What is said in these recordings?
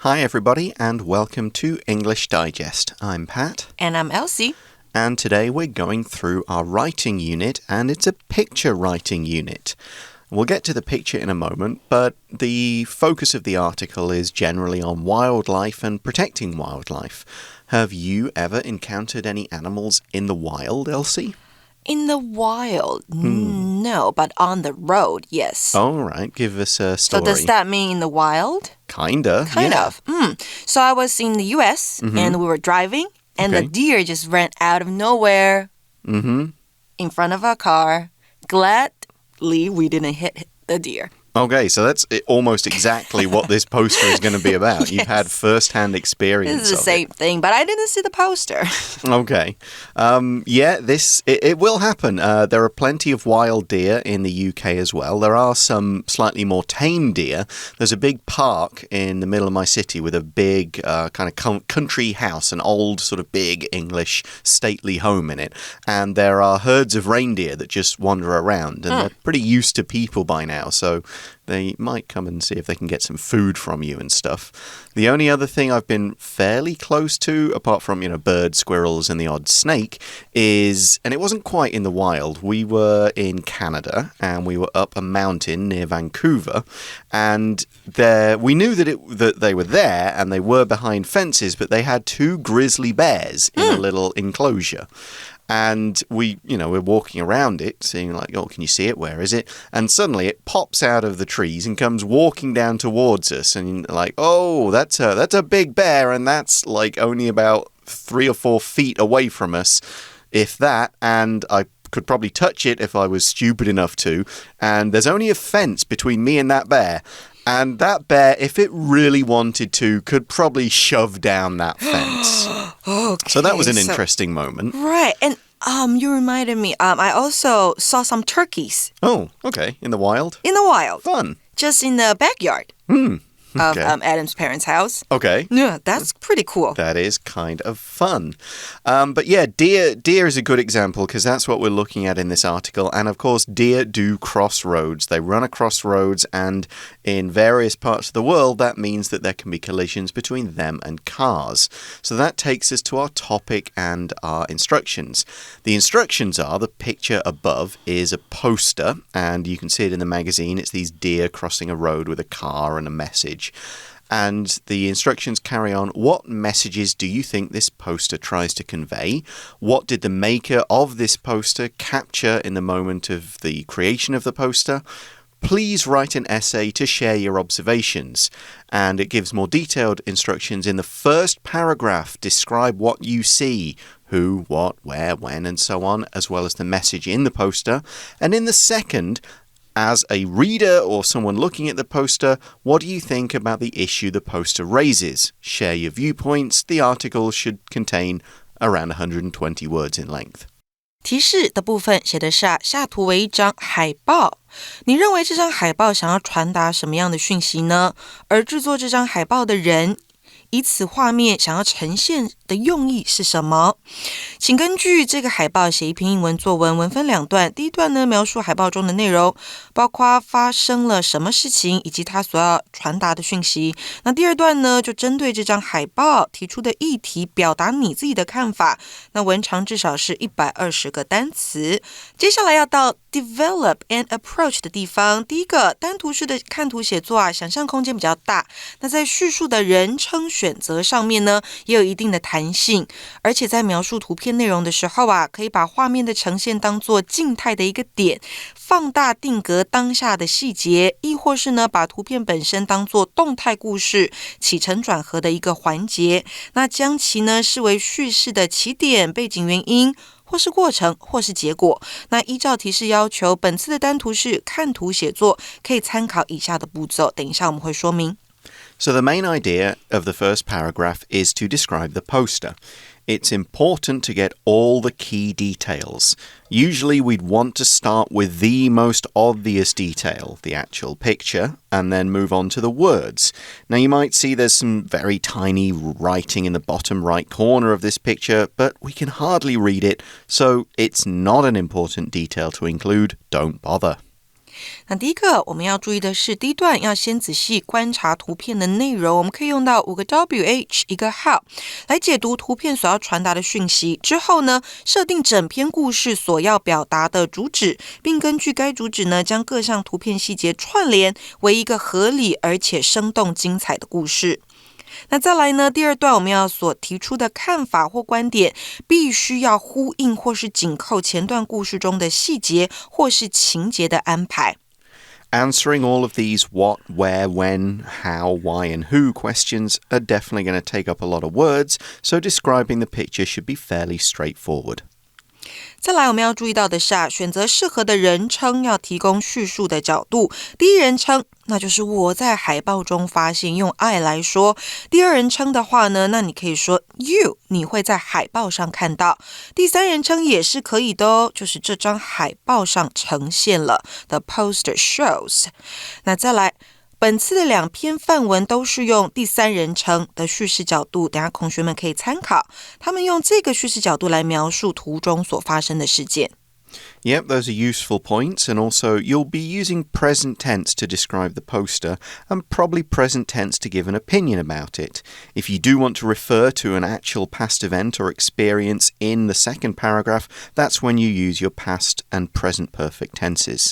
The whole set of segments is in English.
Hi everybody and welcome to English Digest. I'm Pat. And I'm Elsie. And today we're going through our writing unit and it's a picture writing unit. We'll get to the picture in a moment, but the focus of the article is generally on wildlife and protecting wildlife. Have you ever encountered any animals in the wild, Elsie? In the wild? No, but on the road, yes. All right, give us a story. So does that mean in the wild? Kind of. So I was in the US and we were driving and the deer just ran out of nowhere in front of our car. Gladly, we didn't hit the deer. Okay, so that's almost exactly what this poster is going to be about. Yes. You've had first-hand experience This is the same thing, but I didn't see the poster. Okay. It will happen. There are plenty of wild deer in the UK as well. There are some slightly more tame deer. There's a big park in the middle of my city with a big kind of country house, an old sort of big English stately home in it. And there are herds of reindeer that just wander around, and they're pretty used to people by now, so they might come and see if they can get some food from you and stuff. The only other thing I've been fairly close to, apart from, birds, squirrels, and the odd snake, is, and it wasn't quite in the wild, we were in Canada, and we were up a mountain near Vancouver, and we knew that they were there, and they were behind fences, but they had two grizzly bears in a little enclosure. And we're walking around it, seeing like, oh, can you see it? Where is it? And suddenly it pops out of the trees and comes walking down towards us. And like, oh, that's a big bear. And that's like only about 3 or 4 feet away from us, if that. And I could probably touch it if I was stupid enough to. And there's only a fence between me and that bear. And that bear, if it really wanted to, could probably shove down that fence. Okay, so that was an interesting moment. Right. And you reminded me, I also saw some turkeys. Oh, okay. In the wild? In the wild. Fun. Just in the backyard. Of Adam's parents' house. Okay. Yeah, that's pretty cool. That is kind of fun. But yeah, deer is a good example because that's what we're looking at in this article. And of course, deer do cross roads. They run across roads, and in various parts of the world, that means that there can be collisions between them and cars. So that takes us to our topic and our instructions. The instructions are, the picture above is a poster, and you can see it in the magazine. It's these deer crossing a road with a car and a message. And the instructions carry on. What messages do you think this poster tries to convey? What did the maker of this poster capture in the moment of the creation of the poster? Please write an essay to share your observations. And it gives more detailed instructions in the first paragraph. Describe what you see. Who, what, where, when, and so on, as well as the message in the poster. And in the second, as a reader or someone looking at the poster, what do you think about the issue the poster raises? Share your viewpoints. The article should contain around 120 words in length. 提示的部分写的是下图为一张海报。你认为这张海报想要传达什么样的讯息呢？而制作这张海报的人以此画面想要呈现的用意是什么？请根据这个海报写一篇英文作文，文分2段。第一段呢，描述海报中的内容，包括发生了什么事情以及它所要传达的讯息。那第二段呢，就针对这张海报提出的议题，表达你自己的看法。那文长至少是120个单词。接下来要到 develop and approach 的地方。第一个，单图式的看图写作想象空间比较大。那在叙述的人称选择上面呢，也有一定的弹性，而且在描述图片内容的时候可以把画面的呈现当作静态的一个点，放大定格当下的细节，亦或是呢，把图片本身当作动态故事起承转合的一个环节，那将其呢视为叙事的起点、背景原因，或是过程，或是结果。那依照提示要求，本次的单图式看图写作可以参考以下的步骤，等一下我们会说明。So the main idea of the first paragraph is to describe the poster. It's important to get all the key details. Usually we'd want to start with the most obvious detail, the actual picture, and then move on to the words. Now you might see there's some very tiny writing in the bottom right corner of this picture, but we can hardly read it, so it's not an important detail to include. Don't bother. 那第一个我们要注意的是，第一段要先仔细观察图片的内容，我们可以用到5个 WH 一个 How 来解读图片所要传达的讯息。之后呢，设定整篇故事所要表达的主旨，并根据该主旨呢，将各项图片细节串联为一个合理而且生动精彩的故事。那再来呢，第二段我们要所提出的看法或观点，必须要呼应或是紧扣前段故事中的细节或是情节的安排。Answering all of these what, where, when, how, why, and who questions are definitely going to take up a lot of words, so describing the picture should be fairly straightforward. 再来我们要注意到的是选择适合的人称，要提供叙述的角度。第一人称，那就是我在海报中发现，用 I 来说。第二人称的话呢，那你可以说 You， 你会在海报上看到。第三人称也是可以的哦，就是这张海报上呈现了 The poster shows。 那再来本次的2篇范文都是用第三人称的叙事角度，等下同学们可以参考，他们用这个叙事角度来描述图中所发生的事件。Yep, those are useful points, and also you'll be using present tense to describe the poster, and probably present tense to give an opinion about it. If you do want to refer to an actual past event or experience in the second paragraph, that's when you use your past and present perfect tenses.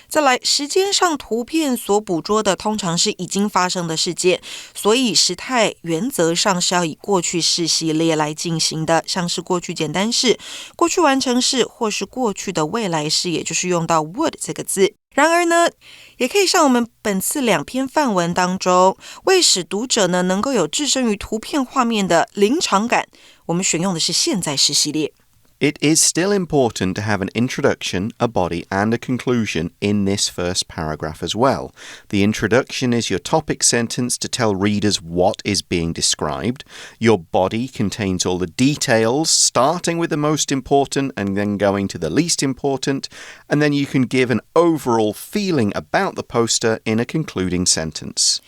再来，时间上图片所捕捉的通常是已经发生的事件，所以时态原则上是要以过去式系列来进行的，像是过去简单式、过去完成式或是过去的未来式，也就是用到 would 这个字。然而呢，也可以像我们本次2篇范文当中，为使读者呢能够有置身于图片画面的临场感，我们选用的是现在式系列。It is still important to have an introduction, a body, and a conclusion in this first paragraph as well. The introduction is your topic sentence to tell readers what is being described. Your body contains all the details, starting with the most important and then going to the least important, and then you can give an overall feeling about the poster in a concluding sentence.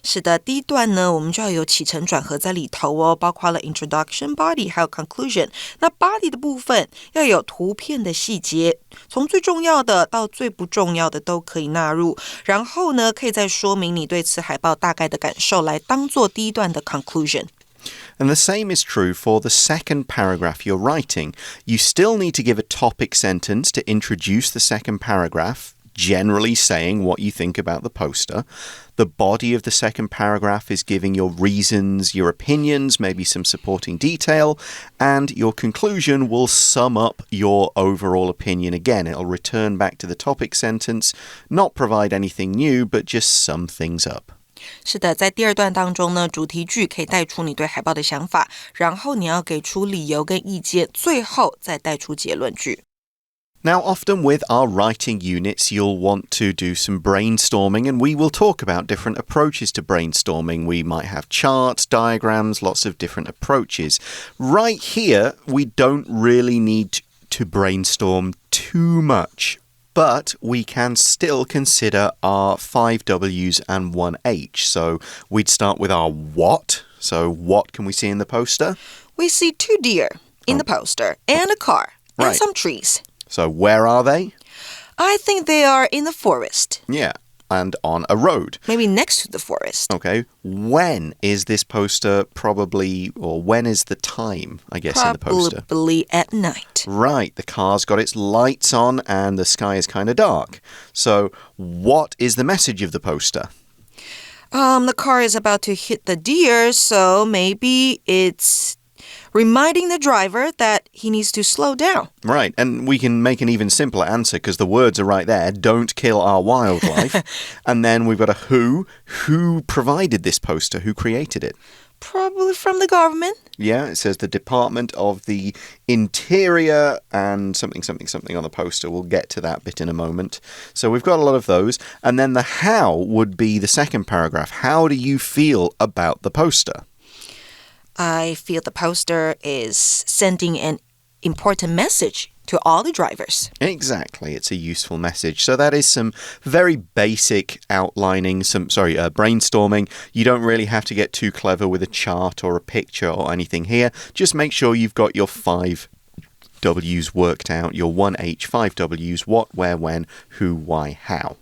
是的，第一段呢，我们就要有起承转合在里头哦，包括了 introduction, body 还有 conclusion。那 body 的部分要有图片的细节，从最重要的到最不重要的都可以纳入。然后呢，可以再说明你对此海报大概的感受，来当做第一段的 conclusion。And the same is true for the second paragraph you're writing. You still need to give a topic sentence to introduce the second paragraph, generally saying what you think about the poster. The body of the second paragraph is giving your reasons, your opinions, maybe some supporting detail, and your conclusion will sum up your overall opinion again. It'll return back to the topic sentence, not provide anything new, but just sum things up. 是的，在第二段当中呢，主题句可以带出你对海报的想法，然后你要给出理由跟意见，最后再带出结论句。Now, often with our writing units, you'll want to do some brainstorming, and we will talk about different approaches to brainstorming. We might have charts, diagrams, lots of different approaches. Right here, we don't really need to brainstorm too much, but we can still consider our 5 W's and 1 H. So we'd start with our what. So what can we see in the poster? We see 2 deer in the poster, and a car, and some trees. So where are they? I think they are in the forest. Yeah, and on a road. Maybe next to the forest. Okay. When is this poster probably, or when is the time, I guess, in the poster? Probably at night. Right. The car's got its lights on and the sky is kind of dark. So what is the message of the poster? The car is about to hit the deer, so maybe it's reminding the driver that he needs to slow down. Right, and we can make an even simpler answer because the words are right there. Don't kill our wildlife. And then we've got a who. Who provided this poster? Who created it? Probably from the government. Yeah, it says the Department of the Interior and something on the poster. We'll get to that bit in a moment. So we've got a lot of those. And then the how would be the second paragraph. How do you feel about the poster? I feel the poster is sending an important message to all the drivers. Exactly. It's a useful message. So that is some very basic outlining, brainstorming. You don't really have to get too clever with a chart or a picture or anything here. Just make sure you've got your 5 W's worked out, your 1H, 5 W's, what, where, when, who, why, how.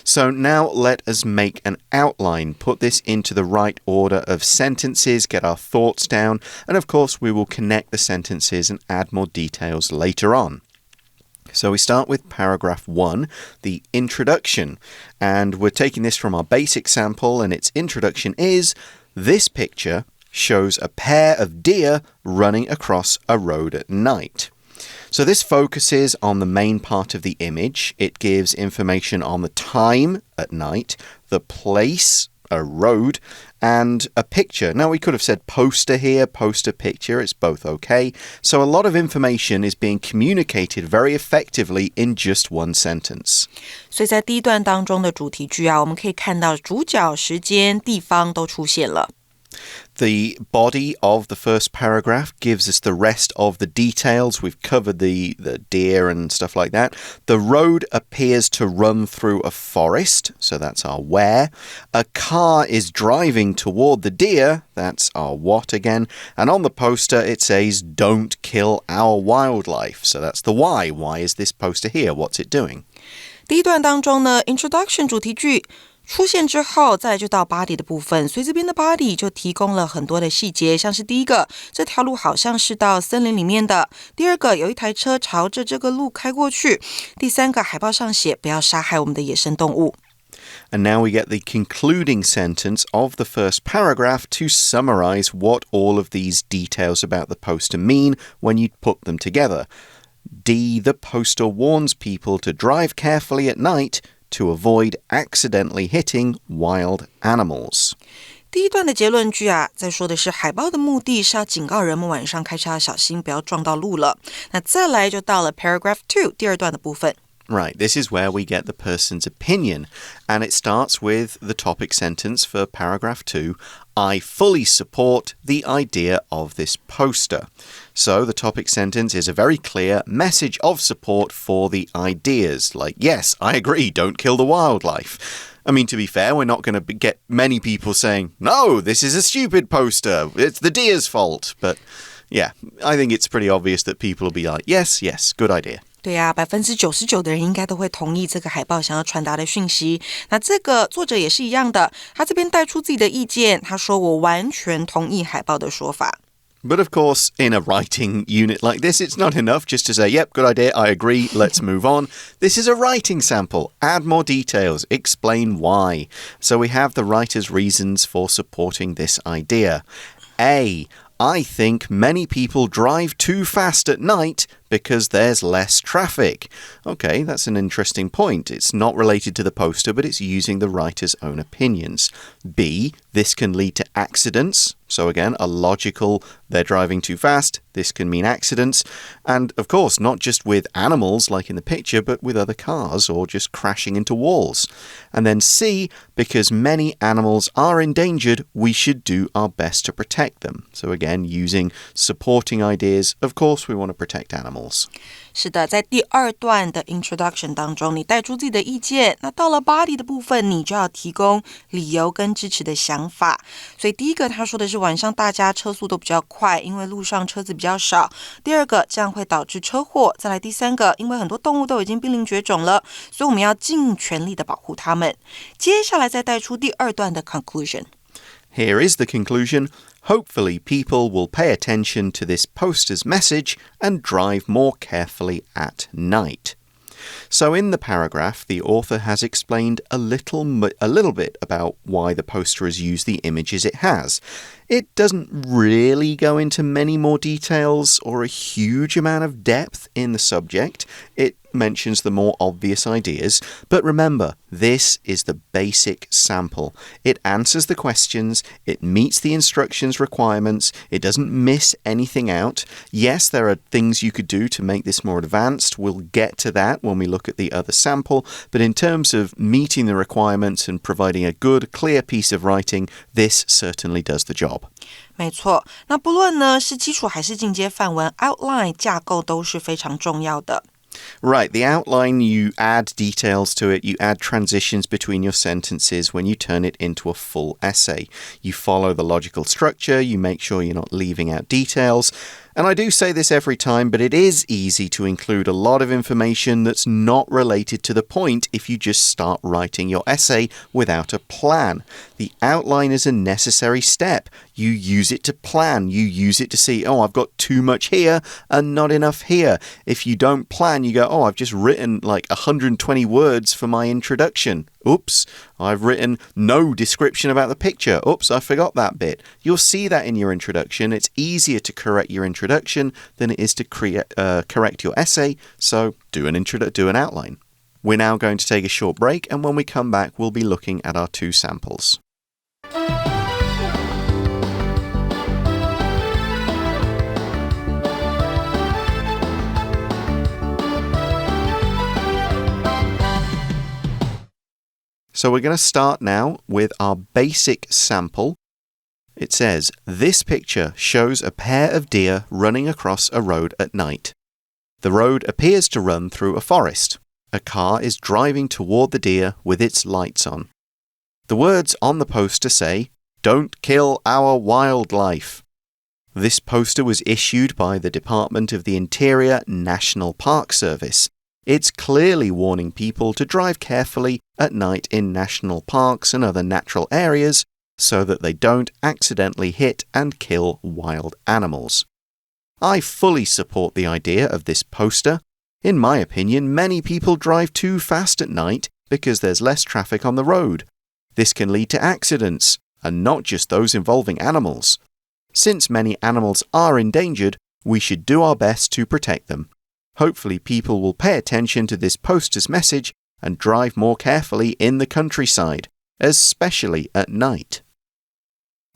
So now let us make an outline, put this into the right order of sentences, get our thoughts down, and of course we will connect the sentences and add more details later on. So we start with paragraph 1, the introduction, and we're taking this from our basic sample, and its introduction is, this picture shows a pair of deer running across a road at night. So this focuses on the main part of the image. It gives information on the time at night, the place, a road, and a picture. Now, we could have said poster here, poster, picture. It's both okay. So a lot of information is being communicated very effectively in just one sentence. 所以在第一段当中的主题句啊，我们可以看到主角、时间、地方都出现了。The body of the first paragraph gives us the rest of the details. We've covered the deer and stuff like that. The road appears to run through a forest, so that's our where. A car is driving toward the deer, that's our what again. And on the poster it says, don't kill our wildlife, so that's the why. Why is this poster here? What's it doing? 第一段当中呢 ，introduction 主题句出现之后，再来就到 body 的部分，所以这边的 body 就提供了很多的细节，像是第一个，这条路好像是到森林里面的；第二个，有一台车朝着这个路开过去；第三个，海报上写不要杀害我们的野生动物。And now we get the concluding sentence of the first paragraph to summarize what all of these details about the poster mean when you put them together. D. The poster warns people to drive carefully at night to avoid accidentally hitting wild animals. 第一段的结论句啊，在说的是海报的目的是要警告人们晚上开车要小心，不要撞到路了。那再来就到了 paragraph 2 第二段的部分。Right, this is where we get the person's opinion, and it starts with the topic sentence for paragraph 2. I fully support the idea of this poster. So the topic sentence is a very clear message of support for the ideas, like, yes, I agree, don't kill the wildlife. I mean, to be fair, we're not going to get many people saying, no, this is a stupid poster, it's the deer's fault. But yeah, I think it's pretty obvious that people will be like, yes, yes, good idea. 对啊，99%的人应该都会同意这个海报想要传达的讯息。那这个作者也是一样的，他这边带出自己的意见，他说我完全同意海报的说法。But of course, in a writing unit like this, it's not enough just to say, yep, good idea, I agree, let's move on. This is a writing sample. Add more details. Explain why. So we have the writer's reasons for supporting this idea. A. I think many people drive too fast at night because there's less traffic. Okay, that's an interesting point. It's not related to the poster, but it's using the writer's own opinions. B, this can lead to accidents. So again, a logical, they're driving too fast. This can mean accidents. And of course, not just with animals like in the picture, but with other cars or just crashing into walls. And then C, because many animals are endangered, we should do our best to protect them. So again, using supporting ideas. Of course, we want to protect animals. 是的，在第二段的 introduction 当中，你带出自己的意见，那到了 body 的部分，你就要提供理由跟支持的想法。所以第一个他说的是晚上大家车速都比较快，因为路上车子比较少。第二个，这样会导致车祸。再来第三个，因为很多动物都已经濒临绝种了，所以我们要尽全力的保护它们。接下来再带出第二段的 conclusion。 Here is the conclusion. Hopefully, people will pay attention to this poster's message and drive more carefully at night. So in the paragraph, the author has explained a little bit about why the poster has used the images it has. It doesn't really go into many more details or a huge amount of depth in the subject. It mentions the more obvious ideas. But remember, this is the basic sample. It answers the questions, it meets the instructions requirements, it doesn't miss anything out. Yes, there are things you could do to make this more advanced. We'll get to that when we look at the other sample. But in terms of meeting the requirements and providing a good, clear piece of writing, this certainly does the job. 没错，那不论呢是基础还是进阶范文 outline 架构都是非常重要的。Right, the outline, you add details to it, you add transitions between your sentences when you turn it into a full essay. You follow the logical structure, you make sure you're not leaving out details. And I do say this every time, but it is easy to include a lot of information that's not related to the point if you just start writing your essay without a plan. The outline is a necessary step. You use it to plan. You use it to see, oh, I've got too much here and not enough here. If you don't plan, you go, oh, I've just written like 120 words for my introduction. Oops, I've written no description about the picture. Oops, I forgot that bit. You'll see that in your introduction. It's easier to correct your introduction than it is to correct your essay, so do an outline. We're now going to take a short break, and when we come back, we'll be looking at our two samples. So we're going to start now with our basic sample. It says, this picture shows a pair of deer running across a road at night. The road appears to run through a forest. A car is driving toward the deer with its lights on. The words on the poster say, "Don't kill our wildlife." This poster was issued by the Department of the Interior National Park Service. It's clearly warning people to drive carefully at night in national parks and other natural areas so that they don't accidentally hit and kill wild animals. I fully support the idea of this poster. In my opinion, many people drive too fast at night because there's less traffic on the road. This can lead to accidents, and not just those involving animals. Since many animals are endangered, we should do our best to protect them. Hopefully people will pay attention to this poster's message and drive more carefully in the countryside, especially at night.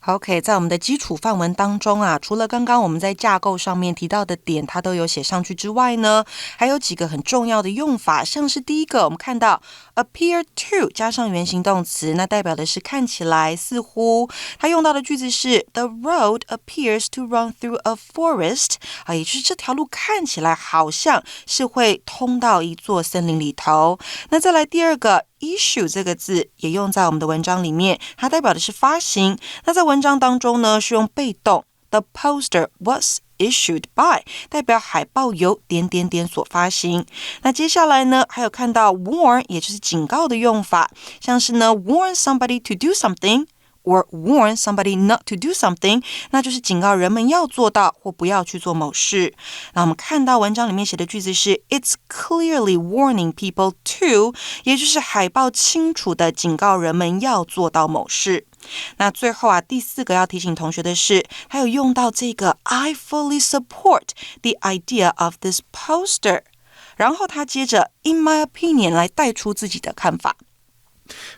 OK， 在我们的基础范文当中啊，除了刚刚我们在架构上面提到的点，它都有写上去之外呢，还有几个很重要的用法，像是第一个，我们看到 appear to 加上原形动词，那代表的是看起来、似乎。它用到的句子是 The road appears to run through a forest， 也就是这条路看起来好像是会通到一座森林里头。那再来第二个。issue 这个字也用在我们的文章里面，它代表的是发行。那在文章当中呢，是用被动 The poster was issued by 代表海报由所发行。那接下来呢，还有看到 warn 也就是警告的用法，像是呢 warn somebody to do something or warn somebody not to do something， 那就是警告人们要做到或不要去做某事。那我们看到文章里面写的句子是 It's clearly warning people to， 也就是海报清楚地警告人们要做到某事。那最后啊，第四个要提醒同学的是，还有用到这个 I fully support the idea of this poster， 然后他接着 in my opinion 来带出自己的看法。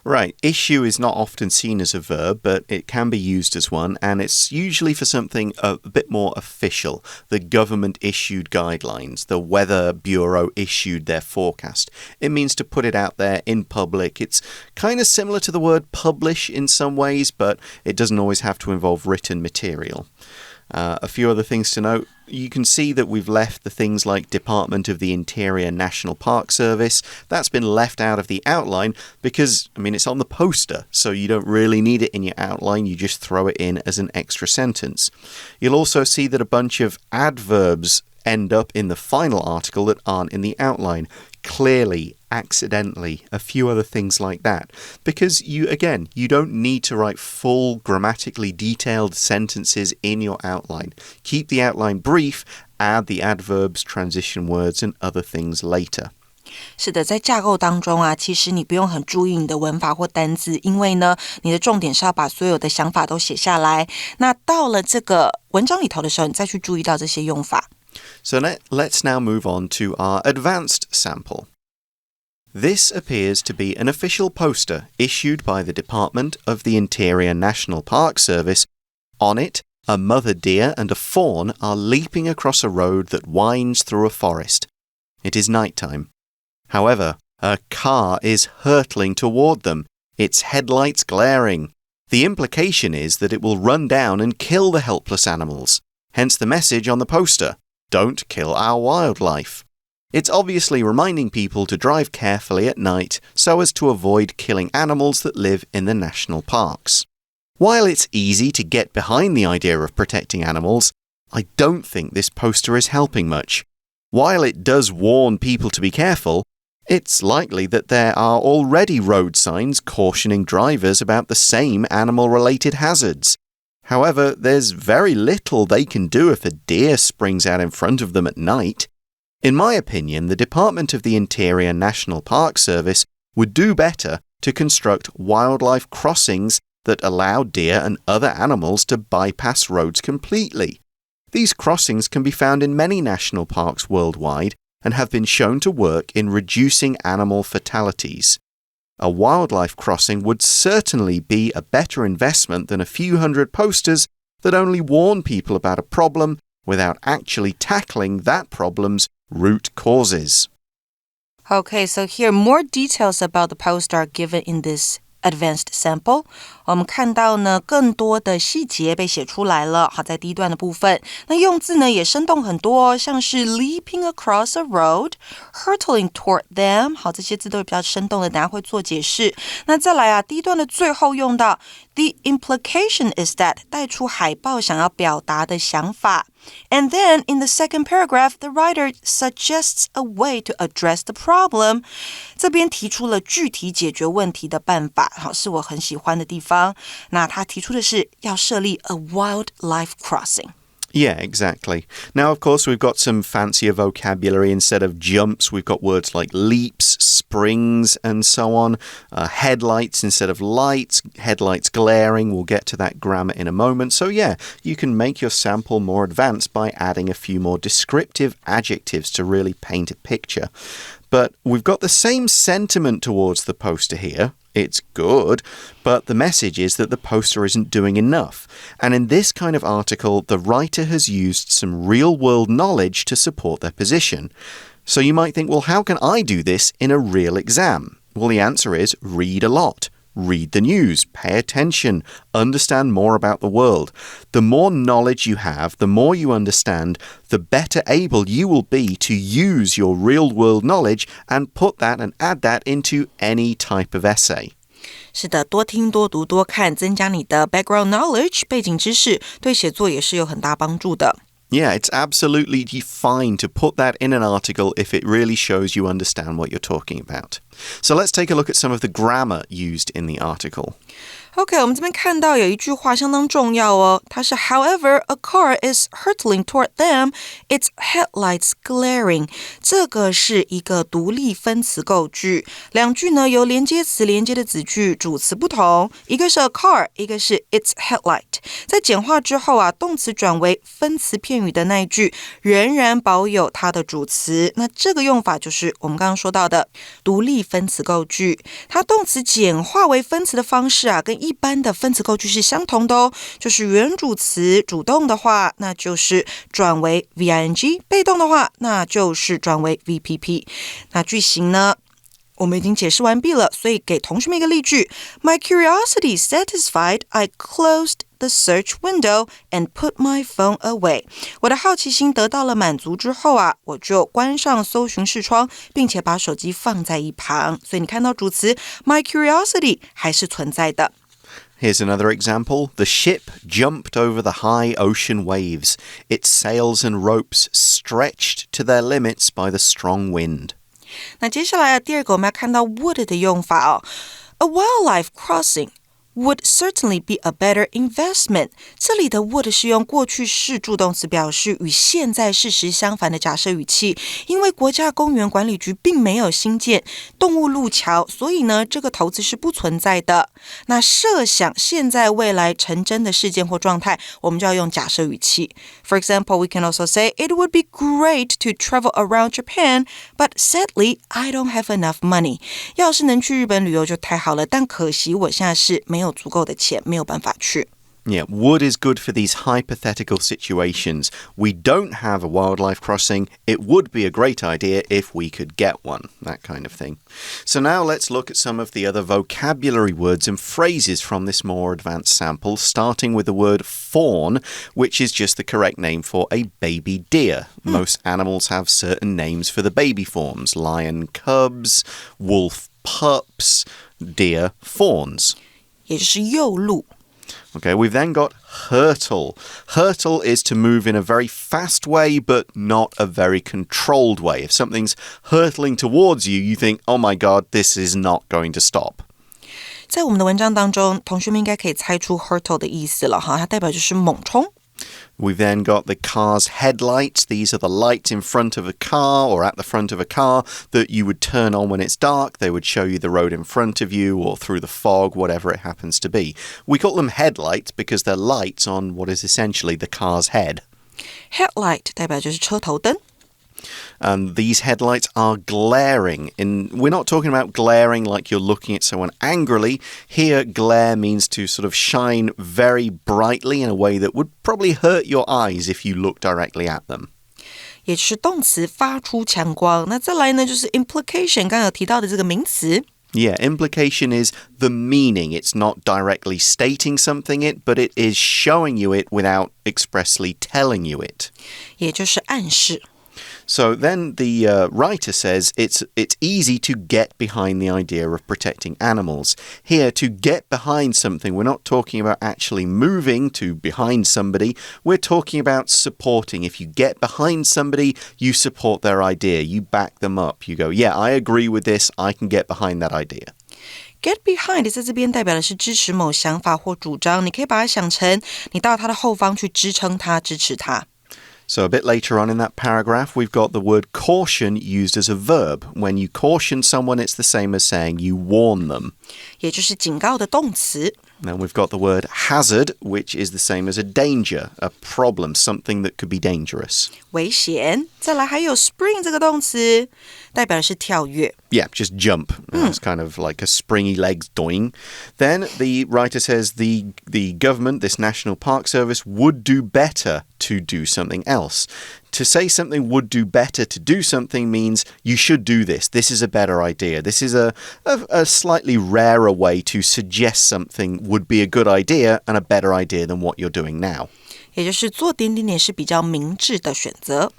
Right, issue is not often seen as a verb, but it can be used as one, and it's usually for something a bit more official. The government issued guidelines, the Weather Bureau issued their forecast. It means to put it out there in public. It's kind of similar to the word publish in some ways, but it doesn't always have to involve written material. A few other things to note. You can see that we've left the things like Department of the Interior National Park Service. That's been left out of the outline because, it's on the poster, so you don't really need it in your outline. You just throw it in as an extra sentence. You'll also see that a bunch of adverbs end up in the final article that aren't in the outline. Clearly, accidentally, a few other things like that. Because you don't need to write full grammatically detailed sentences in your outline. Keep the outline brief, add the adverbs, transition words, and other things later. 是的，在架构当中啊，其实你不用很注意你的文法或单字，因为呢，你的重点是要把所有的想法都写下来。那到了这个文章里头的时候，你再去注意到这些用法。So let's now move on to our advanced sample. This appears to be an official poster issued by the Department of the Interior National Park Service. On it, a mother deer and a fawn are leaping across a road that winds through a forest. It is nighttime. However, a car is hurtling toward them, its headlights glaring. The implication is that it will run down and kill the helpless animals. Hence the message on the poster, "Don't kill our wildlife." It's obviously reminding people to drive carefully at night so as to avoid killing animals that live in the national parks. While it's easy to get behind the idea of protecting animals, I don't think this poster is helping much. While it does warn people to be careful, it's likely that there are already road signs cautioning drivers about the same animal-related hazards. However, there's very little they can do if a deer springs out in front of them at night. In my opinion, the Department of the Interior National Park Service would do better to construct wildlife crossings that allow deer and other animals to bypass roads completely. These crossings can be found in many national parks worldwide and have been shown to work in reducing animal fatalities. A wildlife crossing would certainly be a better investment than a few hundred posters that only warn people about a problem without actually tackling that problem's root causes. Okay, so here more details about the poster are given in this advanced sample. 我们看到呢更多的细节被写出来了。好，在第一段的部分，那用字呢也生动很多，像是 leaping across a road, hurtling toward them。好，这些字都是比较生动的，等下会做解释。那再来啊，第一段的最后用到 the implication is that 带出海报想要表达的想法。And then, in the second paragraph, the writer suggests a way to address the problem. 这边提出了具体解决问题的办法，好，是我很喜欢的地方。那他提出的是要设立 a wildlife crossing.Yeah, exactly. Now, of course, we've got some fancier vocabulary. Instead of jumps, we've got words like leaps, springs, and so on. Headlights instead of lights, headlights glaring. We'll get to that grammar in a moment. So, yeah, you can make your sample more advanced by adding a few more descriptive adjectives to really paint a picture. But we've got the same sentiment towards the poster here. It's good, but the message is that the poster isn't doing enough. And in this kind of article, the writer has used some real-world knowledge to support their position. So you might think, well, how can I do this in a real exam? Well, the answer is read a lot. Read the news, pay attention, understand more about the world. The more knowledge you have, the more you understand, the better able you will be to use your real-world knowledge and put that and add that into any type of essay. 是的，多听多读多看，增加你的 background knowledge 背景知识，对写作也是有很大帮助的。Yeah, it's absolutely fine to put that in an article if it really shows you understand what you're talking about. So let's take a look at some of the grammar used in the article. OK, 我们这边看到有一句话相当重要哦，它是 However, a car is hurtling toward them, its headlights glaring. 这个是一个独立分词构句，两句呢由连接词连接的子句，主词不同，一个是 a car， 一个是 its headlight。在简化之后啊，动词转为分词片语的那一句仍然保有它的主词，那这个用法就是我们刚刚说到的独立分词构句，它动词简化为分词的方式啊，跟一般的分词构句是相同的哦，就是原主词主动的话，那就是转为 VING， 被动的话，那就是转为 VPP。那句型呢，我们已经解释完毕了，所以给同学们一个例句 My curiosity satisfied, I closed the search window and put my phone away. 我的好奇心得到了满足之后啊，我就关上搜寻视窗，并且把手机放在一旁。所以你看到主词 my curiosity 还是存在的。Here's another example. The ship jumped over the high ocean waves. Its sails and ropes stretched to their limits by the strong wind. 那接下来第二个我们要看到 would 的用法哦。A wildlife crossing would certainly be a better investment. 这里的 would 是用过去式助动词表示与现在事实相反的假设语气，因为国家公园管理局并没有新建动物路桥，所以呢这个投资是不存在的。那设想现在未来成真的事件或状态，我们就要用假设语气。For example, we can also say it would be great to travel around Japan, but sadly I don't have enough money. 要是能去日本旅游就太好了，但可惜我现在是没有足够的钱，没有办法去。Yeah, would is good for these hypothetical situations. We don't have a wildlife crossing. It would be a great idea if we could get one, that kind of thing. So now let's look at some of the other vocabulary words and phrases from this more advanced sample, starting with the word fawn, which is just the correct name for a baby deer. Most animals have certain names for the baby forms: lion cubs, wolf pups, deer fawns. 也就是幼鹿。Okay, we've then got hurtle. Hurtle is to move in a very fast way, but not a very controlled way. If something's hurtling towards you, you think, oh my God, this is not going to stop. 在我们的文章当中，同学们应该可以猜出 hurtle 的意思了哈，它代表就是猛冲。We've then got the car's headlights. These are the lights in front of a car or at the front of a car that you would turn on when it's dark. They would show you the road in front of you or through the fog, whatever it happens to be. We call them headlights because they're lights on what is essentially the car's head. Headlight 代表就是车头灯。And these headlights are glaring. We're not talking about glaring like you're looking at someone angrily. Here, glare means to sort of shine very brightly in a way that would probably hurt your eyes if you look directly at them. 也就是动词发出强光。那再来呢，就是 implication， 刚刚有提到的这个名词。Yeah, implication is the meaning. It's not directly stating something but it is showing you it without expressly telling you it. 也就是暗示。So then the writer says it's easy to get behind the idea of protecting animals. Here, to get behind something, we're not talking about actually moving to behind somebody. We're talking about supporting. If you get behind somebody, you support their idea. You back them up. You go, yeah, I agree with this. I can get behind that idea. Get behind 在这边代表的是支持某想法或主张，你可以把它想成你到它的后方去支撑它、支持它。So a bit later on in that paragraph, we've got the word caution used as a verb. When you caution someone, it's the same as saying you warn them. 也就是警告的动词。Then we've got the word hazard, which is the same as a danger, a problem, something that could be dangerous. 危险。再来还有 spring 这个动词，代表的是跳跃。Yeah, just jump. It's kind of like a springy legs doing. Then the writer says the government, this National Park Service, would do better to do something else. To say something would do better to do something means you should do this. This is a better idea. This is a slightly rarer way to suggest something would be a good idea and a better idea than what you're doing now. 也就是做点点点是比较明智的选择。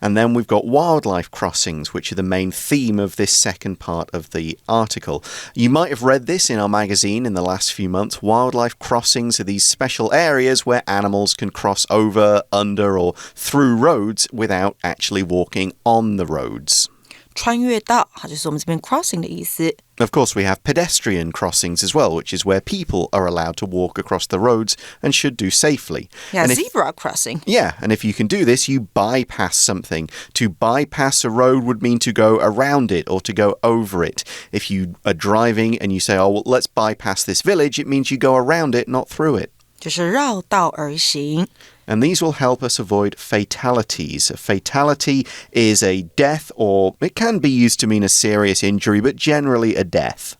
And then we've got wildlife crossings, which are the main theme of this second part of the article. You might have read this in our magazine in the last few months. Wildlife crossings are these special areas where animals can cross over, under, or through roads without actually walking on the roads. 穿越道，它就是我们这边 crossing 的意思。Of course, we have pedestrian crossings as well, which is where people are allowed to walk across the roads and should do safely. Yeah, zebra crossing. Yeah, and if you can do this, you bypass something. To bypass a road would mean to go around it or to go over it. If you are driving and you say, oh, well, let's bypass this village, it means you go around it, not through it. 就是绕道而行。And these will help us avoid fatalities. A fatality is a death, or it can be used to mean a serious injury, but generally a death.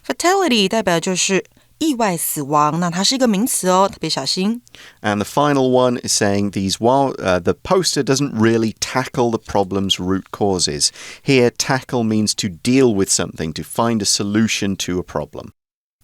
Fatality 代表就是意外死亡，那它是一个名词哦，特别小心。And the final one is saying the poster doesn't really tackle the problem's root causes. Here, tackle means to deal with something, to find a solution to a problem.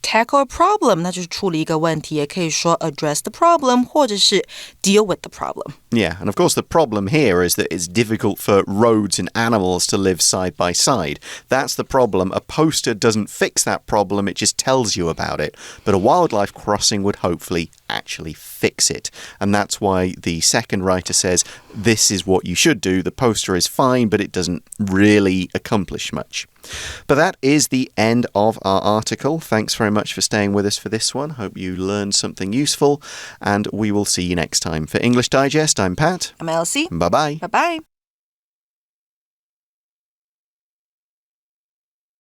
Tackle a problem 那就是处理一个问题，也可以说 address the problem 或者是 deal with the problem. Yeah, and of course the problem here is that it's difficult for roads and animals to live side by side. That's the problem. A poster doesn't fix that problem, it just tells you about it. But a wildlife crossing would hopefully actually fix it. And that's why the second writer says this is what you should do. The poster is fine, but it doesn't really accomplish much. But that is the end of our article. Thanks very much for staying with us for this one. Hope you learned something useful, and we will see you next time. For English Digest, I'm Pat. I'm Elsie. Bye-bye. Bye-bye.